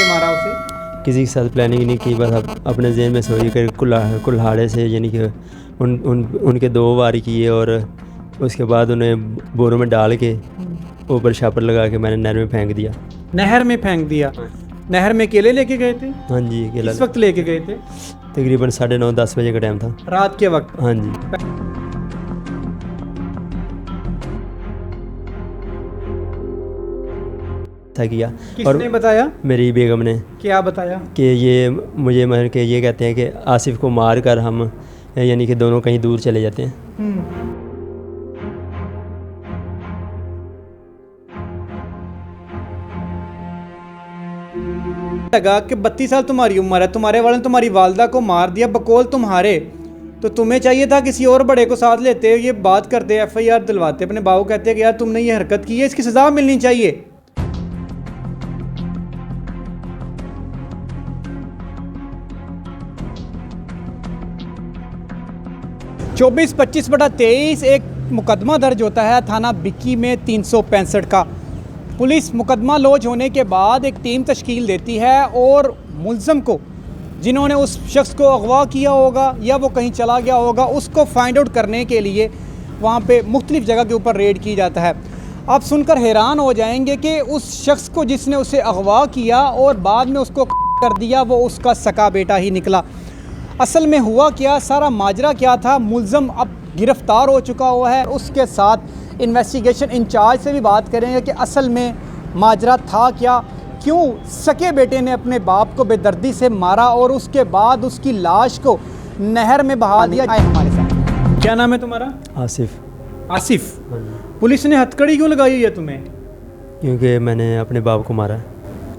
के मारा उसे? किसी के साथ प्लानिंग नहीं की, बस अपने जहन में सोई कर कुल्हाड़े से यानी कि उनके 2 वार किए और उसके बाद उन्हें बोरों में डाल के ऊपर छापर लगा के मैंने नहर में फेंक दिया। नहर में फेंक दिया? नहर में अकेले लेके गए थे? हाँ जी, अकेला। किस वक्त लेके गए थे? तकरीबन 9:30-10 बजे का टाइम था, रात के वक्त। हाँ जी। था किया। किसने बताया? मेरी बेगम ने। क्या बताया? कि ये मुझे मतलब कि ये कहते हैं कि आसिफ को मार कर हम यानी कि दोनों कहीं दूर चले जाते हैं। लगा कि 32 साल तुम्हारी उम्र है, तुम्हारे वाले ने तुम्हारी वालदा को मार दिया, बकौल तुम्हारे, तो तुम्हें चाहिए था किसी और बड़े को साथ लेते, ये बात करते, FIR दिलवाते, अपने बाबू कहते कि यार तुमने ये हरकत की है, इसकी सजा मिलनी चाहिए। चौबीस 25/23 एक मुकदमा दर्ज होता है थाना बिक्की में 365 का। पुलिस मुकदमा लॉन्च होने के बाद एक टीम तश्कील देती है और मुल्ज़म को, जिन्होंने उस शख्स को अगवा किया होगा या वो कहीं चला गया होगा, उसको फाइंड आउट करने के लिए वहाँ पे मुख्तलिफ़ जगह के ऊपर रेड की जाता है। आप सुनकर हैरान हो जाएंगे कि उस शख्स को जिसने उसे अगवा किया और बाद में उसको कर दिया, वो उसका सका बेटा ही निकला। असल में हुआ क्या, सारा माजरा क्या था, मुल्ज़म अब गिरफ़्तार हो चुका हुआ है। उसके साथ इन्वेस्टिगेशन इंचार्ज से भी बात करेंगे कि असल में माजरा था क्या, क्यों सके बेटे ने अपने बाप को बेदर्दी से मारा और उसके बाद उसकी लाश को नहर में बहा दिया। आए हमारे साथ। क्या नाम है तुम्हारा? आसिफ। आसिफ। पुलिस ने हथकड़ी क्यों लगाई है तुम्हें? क्योंकि मैंने अपने बाप को मारा।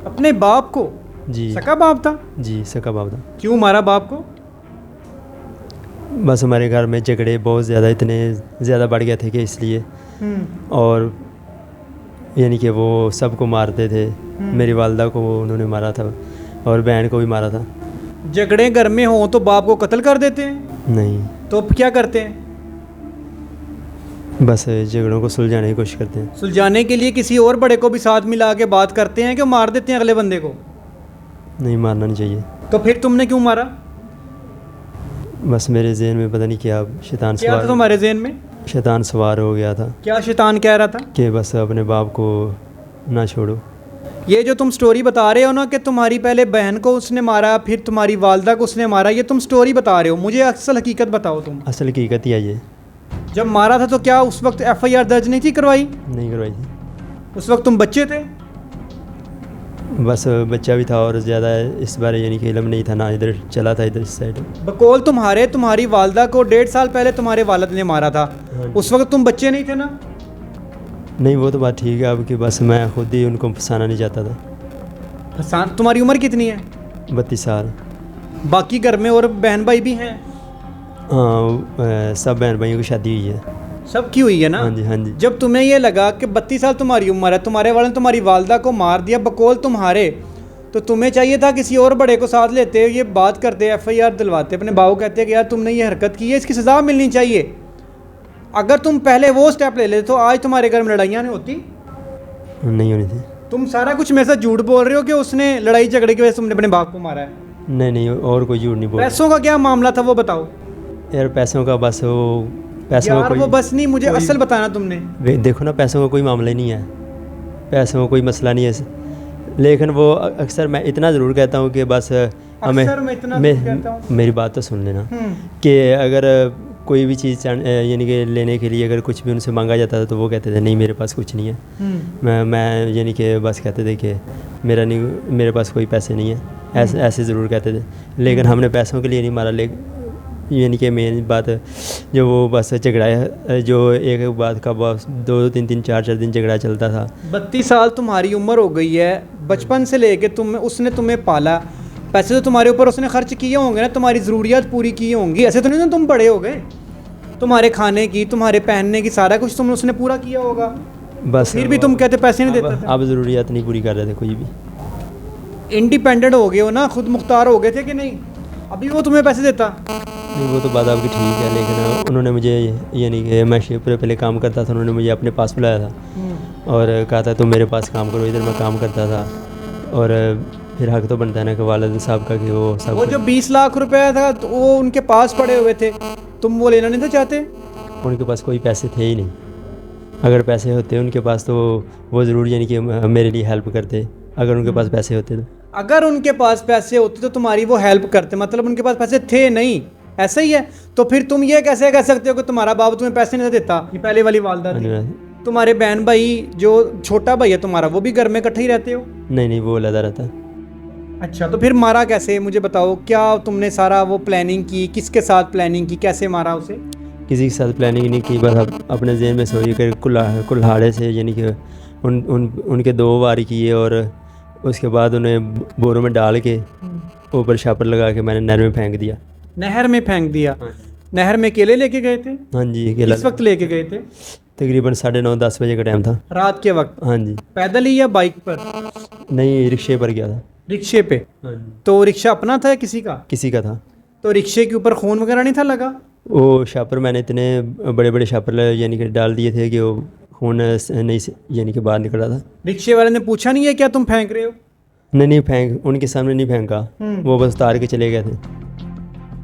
अपने बाप को? जी। सका बाप था? जी, सका बाप था। क्यों मारा बाप को? बस हमारे घर में झगड़े बहुत ज़्यादा, इतने ज़्यादा बढ़ गए थे कि इसलिए, और यानी कि वो सबको मारते थे। मेरी वालदा को उन्होंने मारा था और बहन को भी मारा था। झगड़े घर में हो तो बाप को कत्ल कर देते हैं? नहीं। तो क्या करते हैं? बस झगड़ों को सुलझाने की कोशिश करते हैं। सुलझाने के लिए किसी और बड़े को भी साथ मिला के बात करते हैं कि मार देते हैं अगले बंदे को? नहीं, मारना नहीं चाहिए। तो फिर तुमने क्यों मारा? बस मेरे जहन में पता नहीं क्या शैतान क्या सवार, था तुम्हारे जहन में? शैतान सवार हो गया था। क्या शैतान कह रहा था? कि बस अपने बाप को ना छोड़ो। ये जो तुम स्टोरी बता रहे हो ना कि तुम्हारी पहले बहन को उसने मारा, फिर तुम्हारी वालदा को उसने मारा, ये तुम स्टोरी बता रहे हो, मुझे असल हकीकत बताओ तुम। असल हकीकत ही है ये। जब मारा था तो क्या उस वक्त FIR दर्ज नहीं थी करवाई? नहीं करवाई थी। उस वक्त तुम बच्चे थे? बस बच्चा भी था और ज़्यादा इस बारे यानी कि इल्म नहीं था ना, इधर चला था, इधर इस साइड। बकौल तुम्हारी वालदा को 1.5 साल पहले तुम्हारे वालिद ने मारा था, उस वक्त तुम बच्चे नहीं थे ना? नहीं, वो तो बात ठीक है अब कि बस मैं खुद ही उनको फंसाना नहीं चाहता था। फसान? तुम्हारी उम्र कितनी है? 32 साल। बाकी घर में और बहन भाई भी हैं? हाँ, सब बहन भाइयों की शादी हुई है। सब की हुई है ना? हाँ जी, हाँ जी। जब तुम्हें ये लगा कि 32 साल तुम्हारी उम्र है, तुम्हारे वाले ने तुम्हारी वालदा को मार दिया, बकौल तुम्हारे, तो तुम्हें चाहिए था किसी और बड़े को साथ लेते, ये बात करते, FIR दिलवाते, अपने बाबू कहते कि यार तुमने ये हरकत की है, इसकी सज़ा मिलनी चाहिए। अगर तुम पहले वो स्टेप ले लेते तो आज तुम्हारे घर में लड़ाइयाँ नहीं होती? नहीं होनी थी। तुम सारा कुछ मेरे साथ झूठ बोल रहे हो कि उसने लड़ाई झगड़े की वजह से तुमने अपने बाप को मारा है। नहीं, और कोई झूठ नहीं बोल। पैसों का क्या मामला था वो बताओ यार। पैसों का बस वो पैसों यार का कोई, वो बस नहीं, मुझे असल बताना तुमने। देखो ना, पैसों का कोई मामला ही नहीं है, पैसों का कोई मसला नहीं है। लेकिन वो अक्सर मैं इतना ज़रूर कहता हूँ कि बस हमें मेरी बात तो सुन लेना कि अगर कोई भी चीज़ यानी कि लेने के लिए अगर कुछ भी उनसे मांगा जाता था तो वो कहते थे नहीं मेरे पास कुछ नहीं है। मैं यानी कि बस कहते थे कि मेरे पास कोई पैसे नहीं है, ऐसे ज़रूर कहते थे। लेकिन हमने पैसों के लिए नहीं मारा। यानी कि मेन बात जो वो बस झगड़ा, जो एक बात का बस 2-3 4 दिन झगड़ा चलता था। 32 साल तुम्हारी उम्र हो गई है, बचपन से लेके उसने तुम्हें पाला, पैसे तो तुम्हारे ऊपर उसने खर्च किए होंगे ना, तुम्हारी ज़रूरियात पूरी की होंगी, ऐसे तो नहीं ना तुम बड़े हो गए। तुम्हारे खाने की, तुम्हारे पहनने की, सारा कुछ उसने पूरा किया होगा, बस फिर भी तुम कहते पैसे नहीं देते थे। अब ज़रूरियात नहीं पूरी कर रहे थे कोई भी। इंडिपेंडेंट हो गए हो ना, खुद मुख्तार हो गए थे कि नहीं? अभी वो तुम्हें पैसे देता? नहीं, वो तो बात आपकी ठीक है, लेकिन उन्होंने मुझे यानी कि मैं शेखपुरे पहले काम करता था, उन्होंने मुझे अपने पास बुलाया था और कहा था तुम मेरे पास काम करो। इधर मैं काम करता था और फिर हक तो बनता है ना कि वालिद साहब का कि वो सब वो जो 20 लाख रुपया था तो वो उनके पास पड़े हुए थे, तुम वो लेना नहीं था चाहते? उनके पास कोई पैसे थे ही नहीं। अगर पैसे होते उनके पास तो वो ज़रूर यानी कि मेरे लिए हेल्प करते, अगर उनके पास पैसे होते तो। अगर उनके पास पैसे होते तो तुम्हारी वो हेल्प करते, मतलब उनके पास पैसे थे नहीं, ऐसा ही है। तो फिर तुम ये कैसे कह सकते हो कि तुम्हारा बाप तुम्हें पैसे नहीं देता? ये पहले वाली वालदा थी। तुम्हारे बहन भाई जो छोटा भाई है तुम्हारा, वो भी घर में इकट्ठे ही रहते हो? नहीं, वो अलग रहता। अच्छा, तो फिर मारा कैसे, मुझे बताओ। क्या तुमने सारा वो प्लानिंग की, किसके साथ प्लानिंग की, कैसे मारा उसे? किसी के साथ प्लानिंग नहीं की, बस अपने जहन में सोची कर कुल्हाड़े से यानी कि उनके 2 वार किए और उसके बाद उन्हें बोरों में डाल के ऊपर छापर लगा के मैंने नहर में फेंक दिया। नहर में फेंक दिया? नहर में केले लेके गए थे? हाँ जी, अकेला। किस वक्त लेके गए थे? तकरीबन 9:30-10 बजे का टाइम था, रात के वक्त। हाँ जी। पैदल ही या बाइक पर? नहीं, रिक्शे पर गया था। रिक्शे पे? हाँ जी। तो रिक्शा अपना था या किसी का? किसी का था। तो रिक्शे के ऊपर खून वगैरह नहीं था लगा? वो छापर मैंने इतने बड़े बड़े छापर यानी कि डाल दिए थे कि वो खून नहीं यानी कि बाहर निकल रहा था। रिक्शे वाले ने पूछा नहीं है क्या तुम फेंक रहे हो? नहीं, फेंक उनके सामने नहीं फेंका, वो बस उतार के चले गए थे।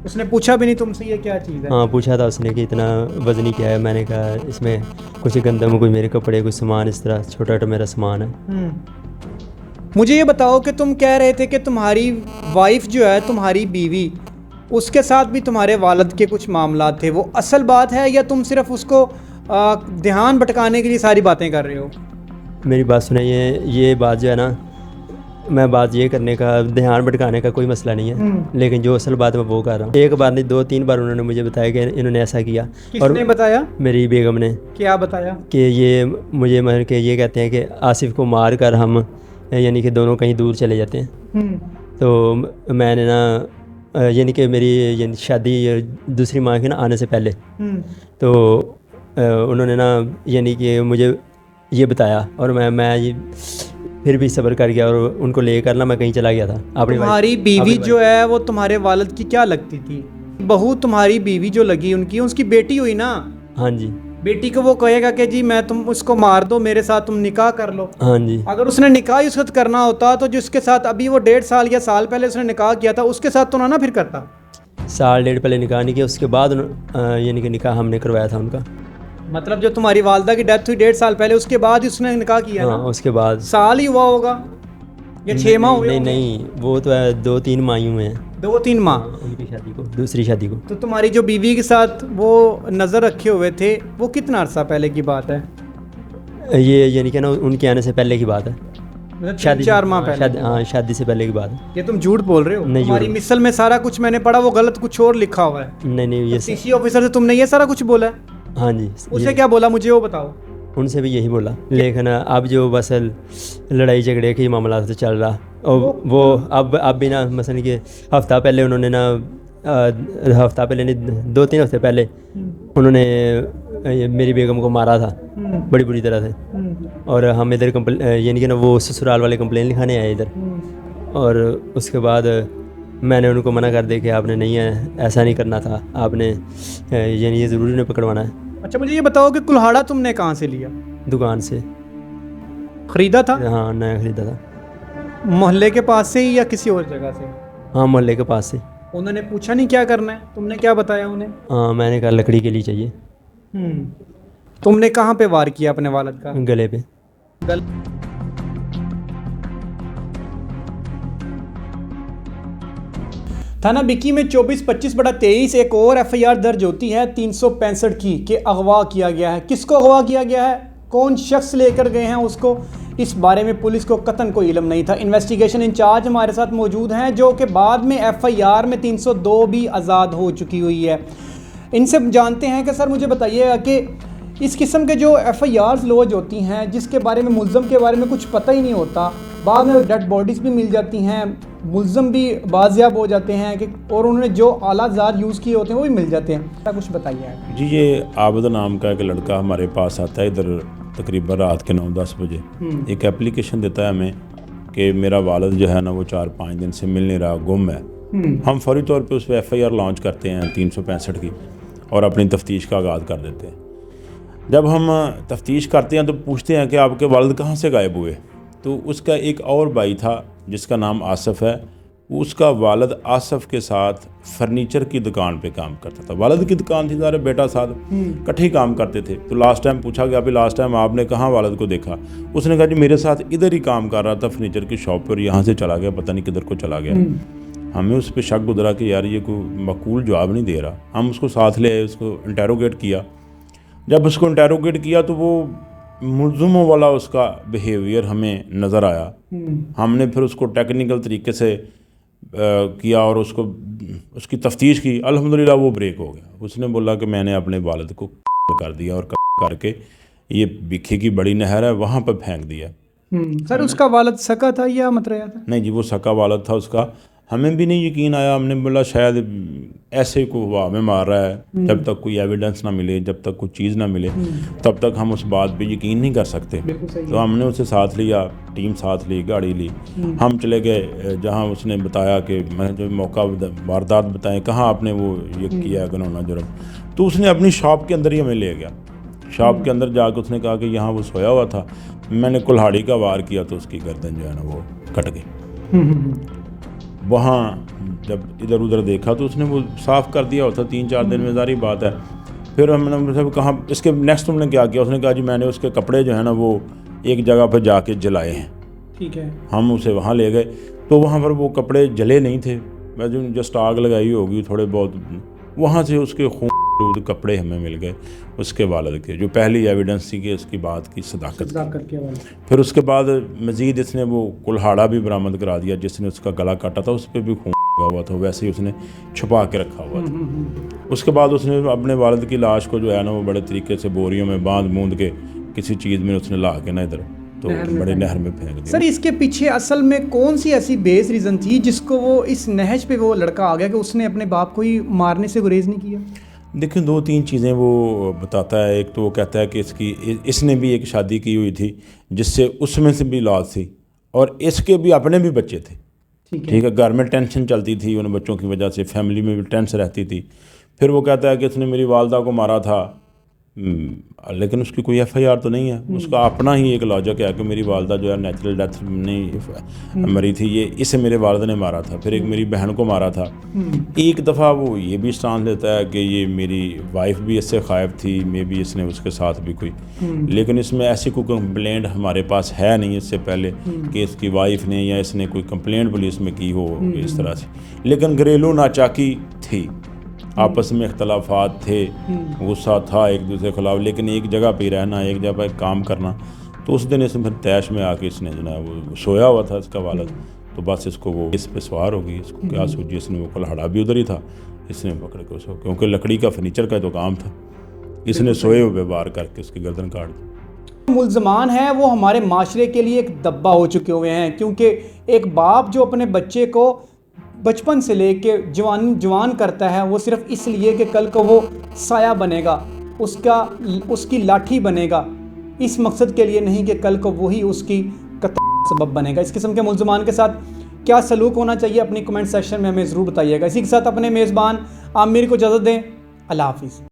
उसने पूछा भी नहीं तुमसे ये क्या चीज़ है? हाँ, पूछा था उसने कि इतना वजनी क्या है। मैंने कहा इसमें कुछ गंदम, कोई मेरे कपड़े, कुछ सामान, इस तरह छोटा छोटा मेरा सामान है। मुझे ये बताओ कि तुम कह रहे थे कि तुम्हारी वाइफ जो है, तुम्हारी बीवी, उसके साथ भी तुम्हारे वालिद के कुछ मामला थे, वो असल बात है या तुम सिर्फ उसको ध्यान भटकाने के लिए सारी बातें कर रहे हो? मेरी बात सुनिए, ये बात जो है ना, मैं बात ये करने का, ध्यान भटकाने का कोई मसला नहीं है, लेकिन जो असल बात मैं वो कर रहा हूँ। एक बार नहीं, 2-3 बार उन्होंने मुझे बताया कि इन्होंने ऐसा किया। किसने बताया? मेरी बेगम ने। क्या बताया? कि ये मुझे मतलब कि ये कहते हैं कि आसिफ को मार कर हम यानी कि दोनों कहीं दूर चले जाते हैं। तो मैंने ना यानी कि मेरी शादी दूसरी माँ के ना आने से पहले, तो उन्होंने ना यानी कि मुझे ये बताया और मैं ये फिर भी सब्र कर गया और उनको लेकर ना मैं कहीं चला गया था। तुम्हारी बीवी जो है वो तुम्हारे वालिद की क्या लगती थी? बहू तुम्हारी बीवी जो लगी उनकी, उसकी बेटी हुई ना? हाँ जी। बेटी को वो कहेगा कि जी मैं तुम उसको मार दो, मेरे साथ तुम निकाह कर लो। हाँ जी। अगर उसने निकाह ही उसके साथ करना होता तो जिसके साथ अभी वो 1.5 साल या साल पहले उसने निकाह किया था, उसके साथ तो ना फिर करता। 1.5 पहले निकाह नहीं किया, उसके बाद यानी कि निकाह हमने करवाया था उनका। मतलब जो तुम्हारी वालदा की डेथ हुई 1.5 साल पहले, उसके बाद ही उसने निकाह किया? हाँ, उसके बाद। साल ही हुआ होगा या 6 माह हुए? नहीं, वो तो 2-3 माह हुए हैं। 2-3 माह उनकी शादी को, दूसरी शादी को। तो तुम्हारी जो बीवी के साथ वो नज़र रखे हुए थे, वो कितना अर्सा पहले की बात है? ये यानी कि ना उनके आने से पहले की बात है, मतलब 4 माह पहले। हाँ, शादी से पहले की बात है। ये तुम झूठ बोल रहे हो? तुम्हारी मिसल में सारा कुछ मैंने पढ़ा, वो गलत कुछ और लिखा हुआ है। नहीं, ये सीसी ऑफिसर से तुमने ये सारा कुछ बोला है? हाँ जी। उसे क्या बोला मुझे वो बताओ? उनसे भी यही बोला, लेकिन अब जो बस लड़ाई झगड़े की मामला तो चल रहा, और वो अब भी ना मसलन कि हफ्ता पहले उन्होंने ना हफ्ता पहले नहीं 2-3 हफ्ते पहले उन्होंने मेरी बेगम को मारा था बड़ी बुरी तरह से। और हम इधर यानी कि ना वो ससुराल वाले कंप्लेन लिखाने आए इधर, और उसके बाद मैंने उनको मना कर दिया कि आपने नहीं है, ऐसा नहीं करना था, आपने यानी ये ज़रूरी नहीं पकड़वाना है। अच्छा, मुझे ये बताओ कि कुल्हाड़ा तुमने कहाँ से लिया? दुकान से ख़रीदा था? हाँ, नया ख़रीदा था। मोहल्ले के पास से ही या किसी और जगह से? हाँ, मोहल्ले के पास से। उन्होंने पूछा नहीं क्या करना है? तुमने क्या बताया उन्हें? हाँ, मैंने कहा लकड़ी के लिए चाहिए। तुमने कहाँ पे वार किया अपने वालिद का? गले पे। थाना बिक्की में 24-25/23 एक और FIR दर्ज होती है 365 की कि अगवा किया गया है। किसको अगवा किया गया है, कौन शख्स लेकर गए हैं उसको, इस बारे में पुलिस को कतन कोई इल्म नहीं था। इन्वेस्टिगेशन इंचार्ज हमारे साथ मौजूद हैं जो कि बाद में FIR में 302 भी आज़ाद हो चुकी हुई है। इनसे जानते हैं कि सर मुझे बताइएगा कि इस किस्म के जो FIRs लॉज होती हैं जिसके बारे में मुल्ज़म के बारे में कुछ पता ही नहीं होता, बाद में डेड बॉडीज़ भी मिल जाती हैं, मुल्ज़म भी बाजियाब हो जाते हैं कि और उन्होंने जो आला ज़ात यूज़ किए होते हैं वो भी मिल जाते हैं, कुछ बताइए जी। ये आबद नाम का एक लड़का हमारे पास आता है इधर तकरीबन रात के 9-10 बजे, एक एप्लीकेशन देता है हमें कि मेरा वालिद जो है ना वो 4-5 दिन से मिल नहीं रहा, गुम है। हम फौरी तौर पे उस पर FIR लॉन्च करते हैं 365 की और अपनी तफ्तीश का आगाज़ कर देते हैं। जब हम तफ्तीश करते हैं तो पूछते हैं कि आपके वालिद कहाँ से गायब हुए, तो उसका एक और भाई था जिसका नाम आसिफ है, उसका वालिद आसिफ के साथ फर्नीचर की दुकान पे काम करता था। वालिद की दुकान थी, सारे बेटा साथ इकट्ठे ही काम करते थे। तो लास्ट टाइम पूछा गया, अभी लास्ट टाइम आपने कहाँ वालिद को देखा? उसने कहा जी मेरे साथ इधर ही काम कर रहा था फर्नीचर की शॉप पर, यहाँ से चला गया, पता नहीं किधर को चला गया। हमें उस पर शक गुजरा कि यार ये कोई मकूल जवाब नहीं दे रहा। हम उसको साथ ले आए, उसको इंटेरोगेट किया। जब उसको इंटेरोगेट किया तो वो मुलज़िमों वाला उसका बिहेवियर हमें नज़र आया। हमने फिर उसको टेक्निकल तरीके से किया और उसकी तफ्तीश की। अल्हम्दुलिल्लाह वो ब्रेक हो गया। उसने बोला कि मैंने अपने वालिद को कर दिया और करके ये बिखे की बड़ी नहर है वहाँ पर फेंक दिया। सर उसका वालिद सका था या मतरेया था? नहीं जी, वो सका वालिद था उसका। हमें भी नहीं यकीन आया। हमने बोला शायद ऐसे को हवा में मार रहा है। जब तक कोई एविडेंस ना मिले, जब तक कोई चीज़ ना मिले, तब तक हम उस बात पे यकीन नहीं कर सकते। तो हमने उसे साथ लिया, टीम साथ ली, गाड़ी ली। हम चले गए जहाँ उसने बताया कि मैंने जो मौका वारदात बताएं, कहाँ आपने वो ये किया है घिनौना जुर्म। तो उसने अपनी शॉप के अंदर ही हमें ले गया। शॉप के अंदर जाकर उसने कहा कि यहाँ वो सोया हुआ था, मैंने कुल्हाड़ी का वार किया तो उसकी गर्दन जो है ना वो कट गई। वहाँ जब इधर उधर देखा तो उसने वो साफ़ कर दिया होता 3-4 दिन में, ज़ारी बात है। फिर हमने मतलब कहाँ इसके नेक्स्ट हमने क्या किया, उसने कहा जी मैंने उसके कपड़े जो है ना वो एक जगह पर जाके जलाए हैं। ठीक है। हम उसे वहाँ ले गए तो वहाँ पर वो कपड़े जले नहीं थे, मैं जो जस्ट आग लगाई होगी थोड़े बहुत। वहाँ से उसके खून कपड़े हमें मिल गए उसके वालिद के, जो पहली एविडेंस थी कि उसकी बात की सदाकत की। फिर उसके बाद मज़ीद इसने वो कुल्हाड़ा भी बरामद करा दिया जिसने उसका गला काटा था, उस पर भी खून लगा हुआ था, वैसे ही उसने छुपा के रखा हुआ था। उसके बाद उसने अपने वालिद की लाश को जो है ना वो बड़े तरीके से बोरियों में बांध बूंद के किसी चीज़ में उसने ला के ना इधर तो बड़े नहर में फेंक दिया। सर इसके पीछे असल में कौन सी ऐसी बेस रीज़न थी जिसको वो इस नहज पे वो लड़का आ गया कि उसने अपने बाप को ही मारने से गुरेज नहीं किया? देखिए 2-3 चीज़ें वो बताता है। एक तो वो कहता है कि इसने भी एक शादी की हुई थी जिससे उसमें से भी औलाद थी और इसके भी अपने भी बच्चे थे। ठीक है। घर में टेंशन चलती थी उन बच्चों की वजह से, फैमिली में भी टेंशन रहती थी। फिर वो कहता है कि इसने मेरी वालदा को मारा था, लेकिन उसकी कोई FIR तो नहीं है। उसका अपना ही एक लॉजिक है कि मेरी वालदा जो है नेचुरल डेथ नहीं मरी थी, ये इसे मेरे वालिद ने मारा था। फिर एक मेरी बहन को मारा था। एक दफ़ा वो ये भी स्टांस लेता है कि ये मेरी वाइफ भी इससे खायब थी, मे भी इसने उसके साथ भी कोई, लेकिन इसमें ऐसी कोई कंप्लेंट हमारे पास है नहीं इससे पहले कि इसकी वाइफ ने या इसने कोई कंप्लेंट पुलिस में की हो इस तरह से। लेकिन घरेलू नाचाकी थी, आपस में इख्तलाफात थे, गुस्सा था एक दूसरे के खिलाफ, लेकिन एक जगह पे रहना, एक जगह पर काम करना। तो उस दिन इसमें फिर तैश में आके इसने जो है वो सोया हुआ था इसका वालिद, तो बस इसको वो इस पे सवार हो गई। इसको क्या सूझी, इसने वो कुल्हाड़ा भी उधर ही था, इसने पकड़ के उसको, क्योंकि लकड़ी का फर्नीचर का तो काम था, इसने सोए हुए वार करके उसकी गर्दन काट दी। मुल्ज़मान हैं वो हमारे माशरे के लिए एक दब्बा हो चुके हुए हैं, क्योंकि एक बाप जो अपने बच्चे को बचपन से लेके जवान करता है वो सिर्फ इसलिए कि कल को वो साया बनेगा, उसकी लाठी बनेगा, इस मकसद के लिए नहीं कि कल को वही उसकी सबब बनेगा। इस किस्म के मुल्ज़मान के साथ क्या सलूक होना चाहिए अपनी कमेंट सेक्शन में हमें ज़रूर बताइएगा। इसी के साथ अपने मेज़बान आमिर को इजाज़त दें। अल्लाह हाफ़िज़।